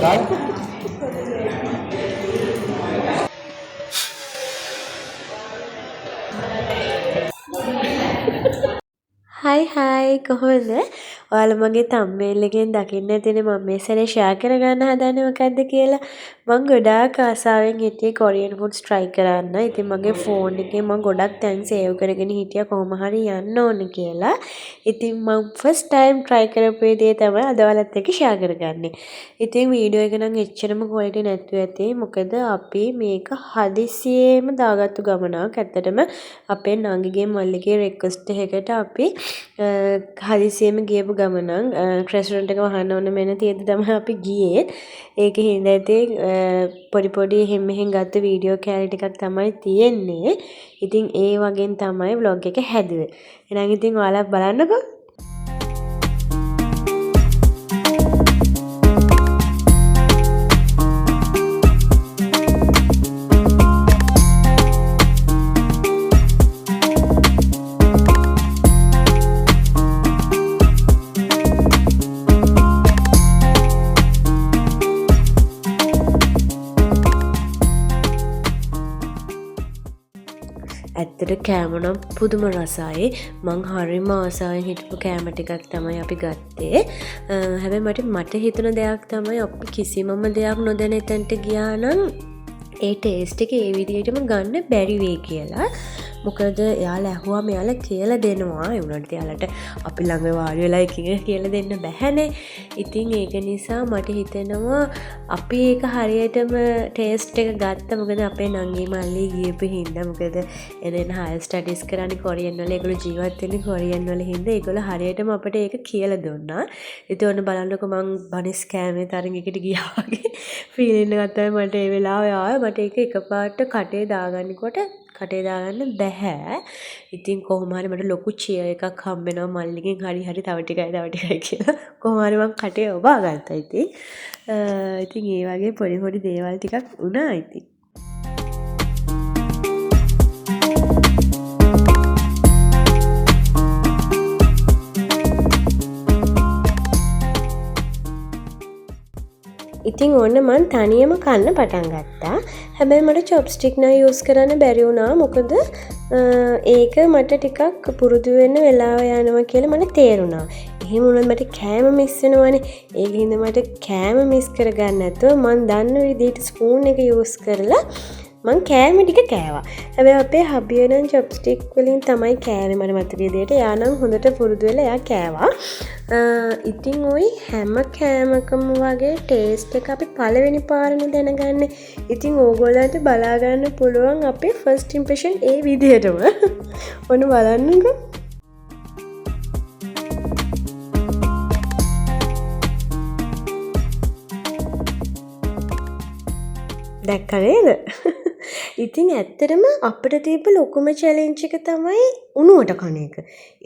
හයි කොහොමද? ඔයාලා මගේ තම්බ්නේල් එකෙන් දකින්න ඇතිනේ මම මේ සැරේ ෂෙයා කරගන්න හදන්නේ මොකද්ද කියලා. මම ගොඩාක් ආසාවෙන් හිටියේ කොරියන් ෆුඩ්ස් try කරන්න. ඉතින් මගේ ෆෝන් එකේ මම ගොඩක් තැන් සේව් කරගෙන හිටියා කොහොම හරි යන්න ඕන කියලා. ඉතින් මම first time try කරපු දේ තමයි අද ඔයාලත් එක්ක ෂෙයා කරගන්නේ. ඉතින් වීඩියෝ එක නම් එච්චරම quality නැතුව ඇති. මොකද අපි මේක හදිසියෙම දාගත්තු ගමනක්. ඇත්තටම අපේ නංගිගේ මල්ලිගේ රික්වෙස්ට් එකකට අපි හදිසියෙම ගියපු ගමනක්. රෙස්ටොරන්ට් එක වහන්න ඕන මෙන්න තියෙද්දි තමයි අපි ගියේ. ඒකේ හින්දා ඉතින් පොඩි එහෙම මෙහෙම ගත්ත වීඩියෝ කැලි ටිකක් තමයි තියෙන්නේ. ඉතින් ඒ වගේන් තමයි vlog එක හැදුවේ. එහෙනම් ඉතින් ඔයාලා බලන්නකෝ. ඇත්තට කෑම නම් පුදුම රසයි. මං හරිම ආසාවෙන් හිටපු කෑම ටිකක් තමයි අපි ගත්තේ. හැබැයි මට හිතුණ දෙයක් තමයි අපි කිසිමම දෙයක් නොදැන එතනට ගියා නම් ඒ ටේස්ට් එක ඒ විදිහටම ගන්න බැරි වෙයි කියලා. මොකද එයාලා ඇහුවාම එයාලා කියලා දෙනවා. ඒ වුණාට එයාලට අපි ළඟ වාඩි වෙලා එකකින් කියලා දෙන්න බැහැනේ. ඉතින් ඒක නිසා මට හිතෙනවා අපි ඒක හරියටම ටේස්ට් එක ගත්ත. මොකද අපේ නංගි මල්ලි ගියපු හින්දා. මොකද එදෙන හයර් ස්ටඩීස් කරන්නේ කොරියන් වල. ඒගොල්ලෝ ජීවත් වෙන්නේ කොරියන් වල හින්දා ඒගොල්ලෝ හරියටම අපිට ඒක කියලා දුන්නා. ඉතින් ඔන්න බලන්නකෝ මං බනිස් කෑමේ තරගෙකට ගියා වගේ ෆීලින් එකක් තමයි මට ඒ වෙලාවේ ආවේ. මට ඒක එකපාරට කටේ දාගන්නකොට කටේ දාගන්න බැහැ. ඉතින් කොහොම හරි මට ලොකු චියර් එකක් හම්බ වෙනවා මල්ලිගෙන් හරි තව ටිකයි කියලා. කොහොම හරි මං කටේ ඔබා ගත්තා ඉතින්. ඉතින් ඒ වගේ පොඩි දේවල් ටිකක් වුණා ඉතින්. ඉතින් ඕන්න මං තනියම කන්න පටන් ගත්තා. හැබැයි මට චොප්ස්ටික් නම් යූස් කරන්න බැරි වුණා. මොකද ඒක මට ටිකක් පුරුදු වෙන්න වෙලාව යනවා කියලා මට තේරුණා. එහෙම වුණොත් මට කෑම මිස් වෙනවනේ. ඒක හින්දා මට කෑම මිස් කරගන්න නැතුව මං දන්න විදිහට ස්පූන් එක යූස් කරලා මං කෑම ටික කෑවා. හැබැයි අපේ හබිය නම් චොප්ස්ටික් වලින් තමයි කෑවේ මට මතක විදිහට. එයා නම් හොඳට පුරුදු වෙලා එයා කෑවා. ඉතින් ওই හැම කෑමකම වගේ ටේස්ට් එක අපි පළවෙනි පාරනේ දැනගන්නේ. ඉතින් ඕගොල්ලන්ට බලා ගන්න පුළුවන් අපේ ෆස්ට් ඉම්ප්‍රෙෂන් ඒ විදිහටම. ඔන්න බලන්නකෝ. දැක්ක නේද? ඉතින් ඇත්තටම අපිට තිබ්බ ලොකුම චැලෙන්ජ් එක තමයි උණුවට කන එක.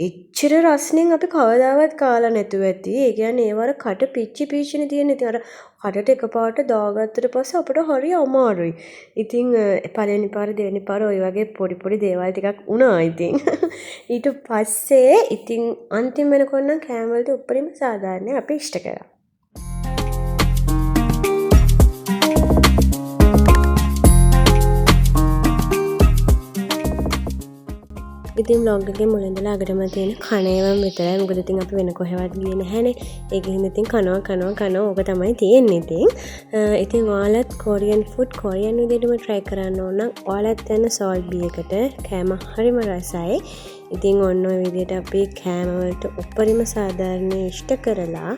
එච්චර රස්නෙන් අපි කවදාවත් කාලා නැතුව ඇති. ඒ කියන්නේ ඒවර කට පිච්චිනේ තියෙන. ඉතින් අර කටට එකපාරට දාගත්තට පස්සේ අපිට හරි අමාරුයි. ඉතින් පළවෙනි පාර දෙවෙනි පාර ওই වගේ පොඩි දේවල් ටිකක් වුණා ඉතින්. ඊට පස්සේ ඉතින් අන්තිම වෙනකොට නම් කෑම වලට උඩරිම සාධාරණයි අපි ඉෂ්ට කරා. ඉතින් vlog එකේ මුලින්දලා අගටම තියෙන කණේවම විතරයි. මොකද ඉතින් අපි වෙන කොහෙවත් ගියේ නැහැනේ. ඒකෙන් ඉතින් කනවා ඕක තමයි තියෙන්නේ ඉතින්. ඉතින් ඔයාලත් කොරියන් ෆුඩ් කොරියන් විදිහටම try කරන්න ඕන නම් ඔයාලත් යන සෝල්ට් බී එකට කෑම හරිම රසයි. ඉතින් ඔන්න ඔය විදිහට අපි කෑම වලට උඩරිම සාධාරණ ඉෂ්ට කරලා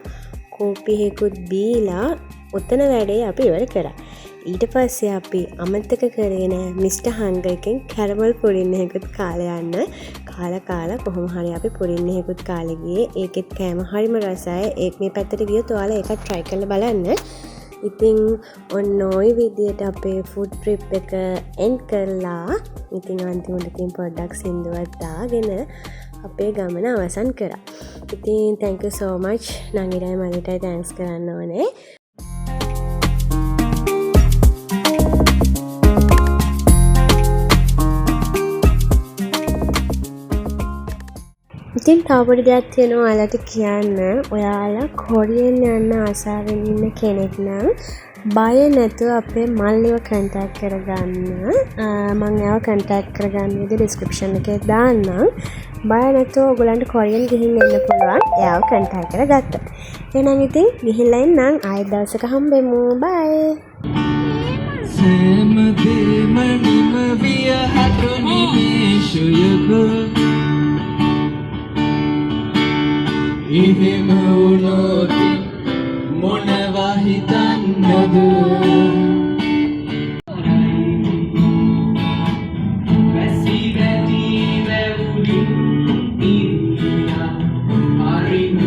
කෝපි එකකුත් බීලා උතන වැඩේ අපි ඉවර කරා. ඊට පස්සේ අපි අමතක කරගෙන මිස්ටර් හංගර් එකෙන් කැරමල් පුඩින් එකකුත් කාලා යන්න. කාලා කොහොම හරි අපි පුඩින් එකකුත් කාලා ගියේ. ඒකෙත් කෑම හරිම රසයි. ඒක මේ පැත්තට ගියොත් ඔයාලා ඒකත් try කරලා බලන්න. ඉතින් ඔන්න ඔය විදිහට අපේ ෆුඩ් ට්‍රිප් එක එන්ඩ් කරලා ඉතින් අන්තිමට තියෙන පොඩ්ඩක් සින්දුවක් දාගෙන අපේ ගමන අවසන් කරා. ඉතින් thank you so much. නංගිටයි මල්ලිටයි thanks කරන්න ඕනේ. ඉතින් තවපොඩි දෙයක් තියෙනවා ඔයාලට කියන්න. ඔයාලා කොරියන් යන්න ආසාවෙන් ඉන්න කෙනෙක් නම් බය නැතුව අපේ මල්ලිව කන්ටැක්ට් කරගන්න. මම එයාව කන්ටැක්ට් කරගන්න විදිහ ඩිස්ක්‍රිප්ෂන් එකේ දාන්නම්. බය නැතුව ඔයගලන්ට කොරියන් ගිහින් එන්න පුළුවන්. එයාව කන්ටැක්ට් කරගත්තා. එහෙනම් ඉතින් ගිහිල්ලා එන්නම්. ආයෙත් දවසක හම්බෙමු. බයි. සෑමදේම විය හැකු නිමේෂයක එහෙම වුණොත් මොනවා හිතන්නද වැසි වැටි වැවුලින් ඉන්දියා හරිම